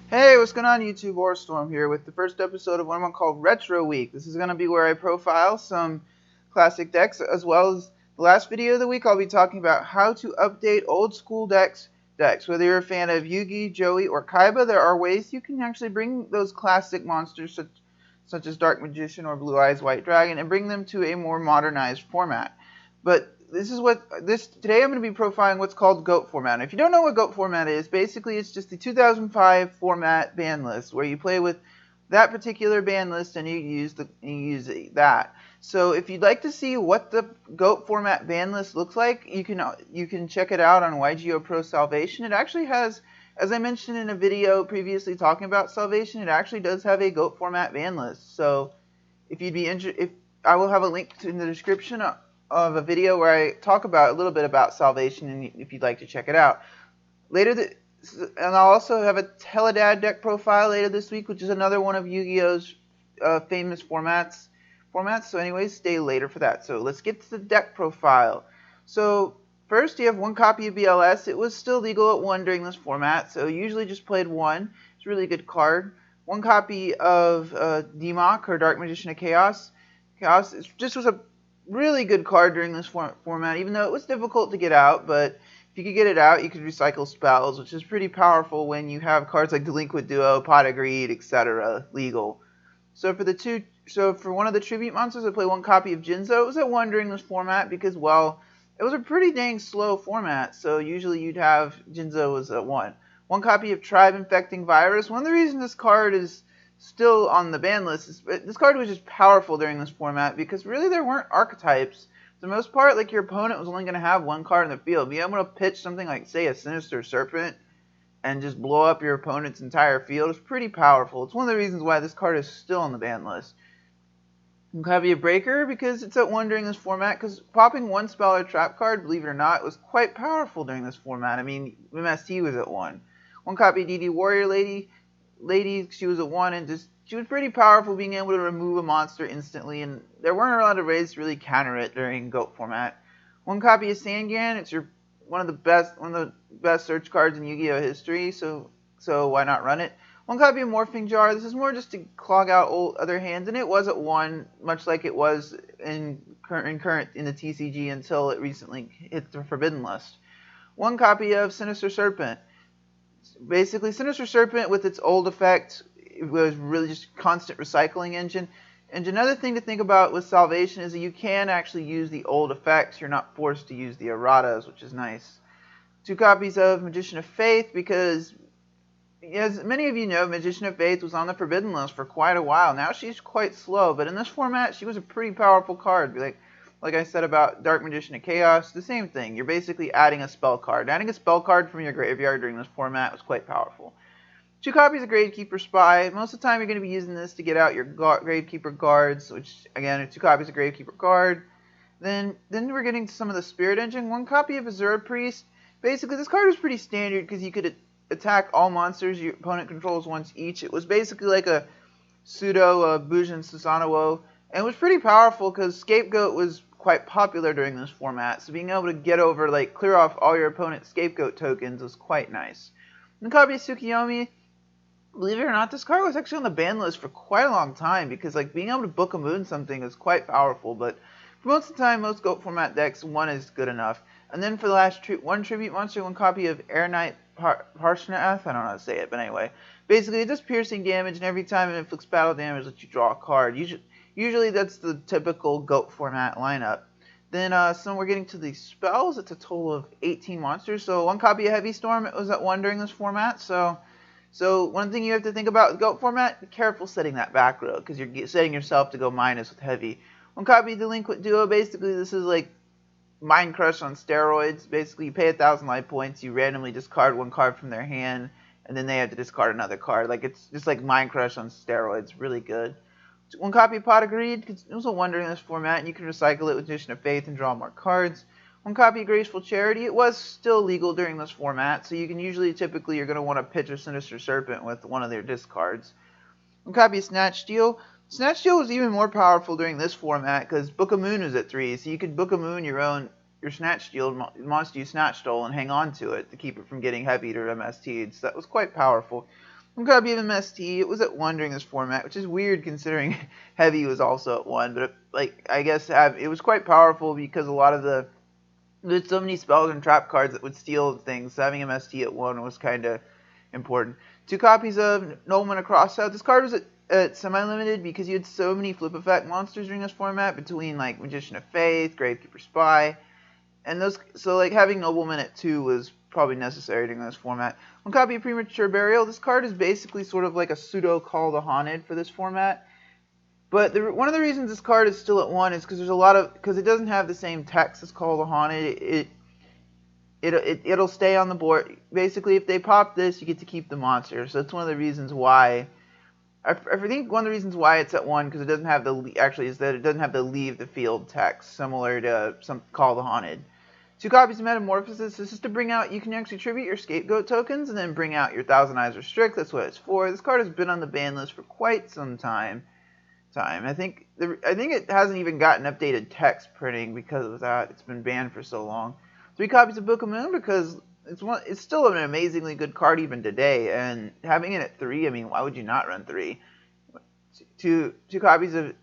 Hey, what's going on YouTube? Warstorm here with the first episode of what I'm called Retro Week. This is going to be where I profile some classic decks, as well as the last video of the week I'll be talking about how to update old school decks. Whether you're a fan of Yugi, Joey, or Kaiba, there are ways you can actually bring those classic monsters such as Dark Magician or Blue Eyes White Dragon and bring them to a more modernized format. But today I'm going to be profiling what's called GOAT format. If you don't know what GOAT format is, basically it's just the 2005 format ban list where you play with that particular ban list and you use that. So if you'd like to see what the GOAT format ban list looks like, you can check it out on YGOPro Salvation. It actually has, as I mentioned in a video previously talking about Salvation, it actually does have a GOAT format ban list. So if you'd be interested, I will have a link in the description of a video where I talk about a little bit about Salvation, and if you'd like to check it out. And I'll also have a Teledad deck profile later this week, which is another one of Yu-Gi-Oh's famous formats. So anyways, stay later for that. So let's get to the deck profile. So first, you have one copy of BLS. It was still legal at 1 during this format, so usually just played 1. It's a really good card. One copy of DMOC, or Dark Magician of Chaos. Just was a really good card during this format, even though it was difficult to get out, but if you could get it out, you could recycle spells, which is pretty powerful when you have cards like Delinquent Duo, Pot of Greed, etc. legal. So for one of the tribute monsters, I play one copy of Jinzo. It was at 1 during this format because, well, it was a pretty dang slow format, so usually you'd have Jinzo was at 1. One copy of Tribe Infecting Virus. One of the reasons this card is still on the ban list is this card was just powerful during this format because really there weren't archetypes. For the most part, like, your opponent was only going to have one card in the field. Being able to pitch something like, say, a Sinister Serpent and just blow up your opponent's entire field is pretty powerful. It's one of the reasons why this card is still on the ban list. You can copy a Breaker because it's at 1 during this format, because popping one spell or trap card, believe it or not, was quite powerful during this format. I mean, MST was at 1. One copy of DD Warrior Lady, she was at 1, and she was pretty powerful, being able to remove a monster instantly, and there weren't a lot of ways to really counter it during GOAT format. One copy of Sangan. It's one of the best search cards in Yu-Gi-Oh history, so why not run it? One copy of Morphing Jar. This is more just to clog out other hands, and it was at 1, much like it was in the TCG until it recently hit the Forbidden list. One copy of Sinister Serpent. Basically, Sinister Serpent with its old effect, it was really just a constant recycling engine. And another thing to think about with Salvation is that you can actually use the old effects. You're not forced to use the erratas, which is nice. 2 copies of Magician of Faith, because, as many of you know, Magician of Faith was on the Forbidden list for quite a while. Now she's quite slow, but in this format, she was a pretty powerful card. Like I said about Dark Magician of Chaos, the same thing. You're basically adding a spell card. Adding a spell card from your graveyard during this format was quite powerful. 2 copies of Gravekeeper Spy. Most of the time you're going to be using this to get out your Gravekeeper guards, which, again, are 2 copies of Gravekeeper Guard. Then we're getting to some of the Spirit Engine. 1 copy of Azura Priest. Basically, this card was pretty standard because you could attack all monsters your opponent controls once each. It was basically like a pseudo Bujin Susanoo, and it was pretty powerful because Scapegoat was quite popular during this format, so being able to get over, like, clear off all your opponent's Scapegoat tokens was quite nice. And copy of Tsukiyomi. Believe it or not, this card was actually on the ban list for quite a long time because, like, being able to book a moon something is quite powerful, but for most of the time, most GOAT format decks, 1 is good enough. And then for the last 1 tribute monster, 1 copy of Air Knight Parshnath. I don't know how to say it, but anyway. Basically, it does piercing damage, and every time it inflicts battle damage, lets you draw a card. Usually that's the typical GOAT format lineup. Then so we're getting to the spells. It's a total of 18 monsters. So 1 copy of Heavy Storm. It was at 1 during this format. So one thing you have to think about with GOAT format, be careful setting that back row, because you're setting yourself to go minus with Heavy. 1 copy of Delinquent Duo. Basically, this is like Mind Crush on steroids. Basically, you pay 1,000 life points, you randomly discard 1 card from their hand, and then they have to discard another card. Like, it's just like Mind Crush on steroids. Really good. 1 copy of Pot of Greed. It was a wonder in this format, and you can recycle it with Magician of Faith and draw more cards. 1 copy of Graceful Charity. It was still legal during this format, so you can typically, you're going to want to pitch a Sinister Serpent with one of their discards. 1 copy of Snatch Steal. Snatch Steal was even more powerful during this format because Book of Moon was at 3, so you could Book of Moon your Snatch Steal monster you Snatch Stole and hang on to it to keep it from getting heavied or MST'd, so that was quite powerful. One copy of MST. It was at 1 during this format, which is weird considering Heavy was also at 1. But I guess it was quite powerful because a lot of there's so many spells and trap cards that would steal things. So having MST at 1 was kind of important. 2 copies of Nobleman of Crossout. This card was at semi-limited because you had so many flip effect monsters during this format between like Magician of Faith, Gravekeeper Spy, and those. So like having Nobleman at 2 was probably necessary during this format. 1 copy of Premature Burial. This card is basically sort of like a pseudo Call the Haunted for this format. But one of the reasons this card is still at 1 is because because it doesn't have the same text as Call the Haunted. It'll stay on the board. Basically, if they pop this, you get to keep the monster. So it's one of the reasons why. I think one of the reasons why it's at 1 because it doesn't have is that it doesn't have the leave the field text similar to some Call the Haunted. 2 copies of Metamorphosis. This is to bring out. You can actually tribute your scapegoat tokens and then bring out your Thousand Eyes Restrict. That's what it's for. This card has been on the ban list for quite some time. I think it hasn't even gotten updated text printing because of that. It's been banned for so long. 3 copies of Book of Moon because it's still an amazingly good card even today. And having it at 3, I mean, why would you not run 3? 2 copies of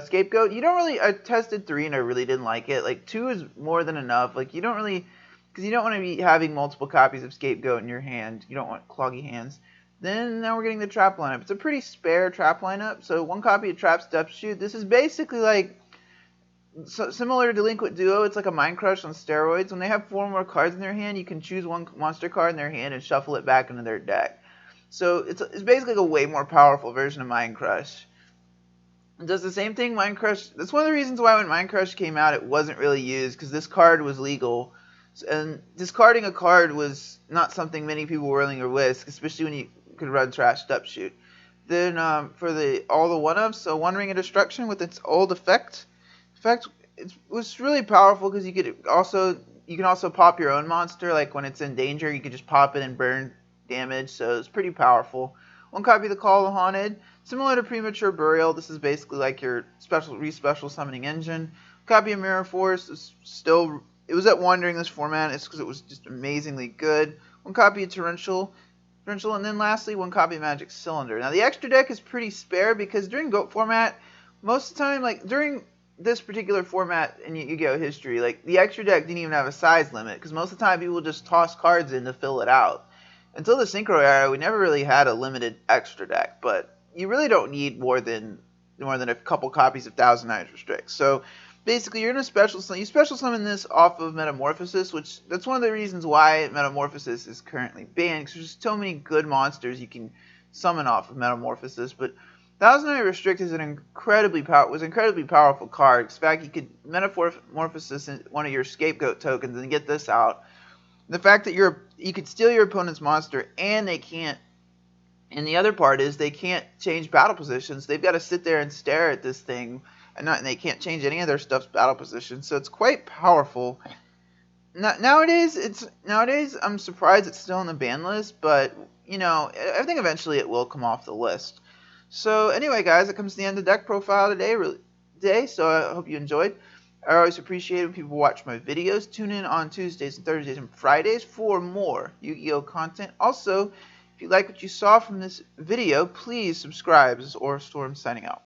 Scapegoat. You don't really. I tested 3 and I really didn't like it. Like 2 is more than enough. Like you don't really, because you don't want to be having multiple copies of Scapegoat in your hand. You don't want cloggy hands. Then now we're getting the trap lineup. It's a pretty spare trap lineup. So 1 copy of Trap Step Shoot. This is basically like similar to Delinquent Duo. It's like a Mind Crush on steroids. When they have 4 more cards in their hand, you can choose 1 monster card in their hand and shuffle it back into their deck. So it's basically a way more powerful version of Mind Crush. It does the same thing Mind Crush. That's one of the reasons why when Mind Crush came out, it wasn't really used because this card was legal. And discarding a card was not something many people were willing to risk, especially when you could run Trash Step Shoot. Then for all the 1-ups, so One Ring of Destruction with its old effect, it was really powerful because you can also pop your own monster. Like when it's in danger, you could just pop it and burn damage. So it's pretty powerful. 1 copy of the Call of the Haunted, similar to Premature Burial. This is basically like your special summoning engine. Copy of Mirror Force it was at 1 during this format. It's because it was just amazingly good. 1 copy of Torrential, and then lastly 1 copy of Magic Cylinder. Now the extra deck is pretty spare because during GOAT format, most of the time, like during this particular format in Yu-Gi-Oh history, like the extra deck didn't even have a size limit because most of the time people just toss cards in to fill it out. Until the Synchro era, we never really had a limited extra deck, but you really don't need more than a couple copies of Thousand Eyes Restrict. So basically, you're in a special summon this off of Metamorphosis, which that's one of the reasons why Metamorphosis is currently banned, because there's so many good monsters you can summon off of Metamorphosis. But Thousand Eye Restrict is an incredibly powerful card. In fact, you could Metamorphosis in one of your Scapegoat tokens and get this out. The fact that you could steal your opponent's monster and they can't. And the other part is they can't change battle positions. They've got to sit there and stare at this thing. And they can't change any of their stuff's battle position, so it's quite powerful. Nowadays, I'm surprised it's still on the ban list, but I think eventually it will come off the list. So anyway, guys, it comes to the end of the deck profile today. So I hope you enjoyed. I always appreciate it when people watch my videos. Tune in on Tuesdays and Thursdays and Fridays for more Yu-Gi-Oh content. Also, if you like what you saw from this video, please subscribe. This is Storm signing out.